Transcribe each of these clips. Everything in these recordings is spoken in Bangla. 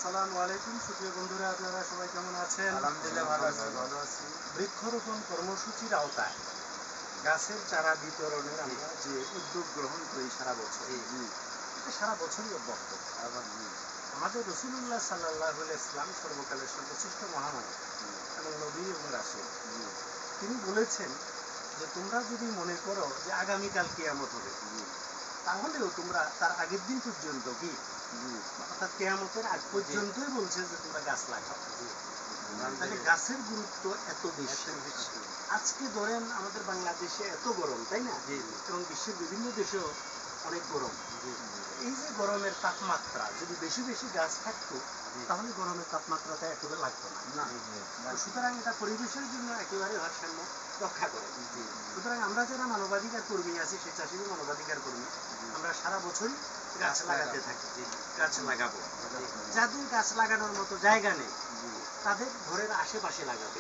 আসসালামু আলাইকুম সুপ্রিয় বন্ধুরা, আপনারা সবাই কেমন আছেন? আলহামদুলিল্লাহ ভালো আছি। বৃক্ষরোপণ কর্মসূচির আওতায় গাছের চারা বিতরণের আমরা যে উদ্যোগ গ্রহণ করি সারা বছর, এটা সারা বছরই অব্যাহত। আমাদের রাসূলুল্লাহ সাল্লাল্লাহু আলাইহি ওয়াসাল্লাম সর্বকালের সর্বশ্রেষ্ঠ মহামানব এবং নবী এবং রাসূল, তিনি বলেছেন যে তোমরা যদি মনে করো যে আগামীকাল কিয়ামত হবে, তাহলেও তোমরা তার আগের দিন পর্যন্ত কি অর্থাৎ কিয়ামতের আগ পর্যন্তই বলছে যে তোমরা গাছ লাগাও। তাহলে গাছের গুরুত্ব এত বেশি। আজকে ধরেন আমাদের বাংলাদেশে এত গরম, তাই না? এবং বিশ্বের বিভিন্ন দেশেও অনেক গরম। এই যে গরমের তাপমাত্রা, যদি বেশি বেশি গাছ থাকতো তাহলে গরমের তাপমাত্রাটা একেবারে লাগতো না। সুতরাং এটা পরিবেশের জন্য একেবারে ভারসাম্য রক্ষা করে। সুতরাং আমরা যারা মানবাধিকার কর্মী আছি, স্বেচ্ছাসেবী মানবাধিকার কর্মী, আমরা সারা বছরই গাছ লাগাতে থাকি, গাছ লাগাবো। যাদের গাছ লাগানোর মতো জায়গা নেই তাদের ঘরের আশেপাশে লাগাবে,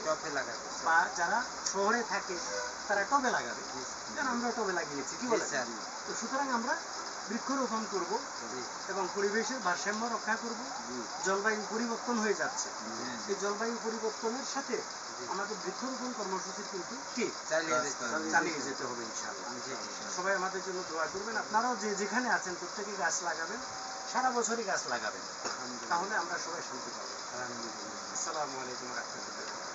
বা যারা শহরে থাকে তারা টবে লাগাবে। কারণ আমরা টবে লাগিয়েছি, কি বলে? তো সুতরাং আমরা বৃক্ষরোপণ করব এবং পরিবেশের ভারসাম্য রক্ষা করব। জলবায়ু পরিবর্তন হয়ে যাচ্ছে, এই জলবায়ু পরিবর্তনের সাথে আমাদের বৃক্ষরোপণ কর্মসূচি কিন্তু কি চালিয়ে যেতে হবে ইনশাআল্লাহ। সবাই আমাদের জন্য দোয়া করবেন। আপনারাও যে যেখানে আছেন প্রত্যেকে গাছ লাগাবেন, সারা বছরই গাছ লাগাবেন, তাহলে আমরা সবাই শান্তি পাবো। আসসালামু আলাইকুম ওয়া রাহমাতুল্লাহ।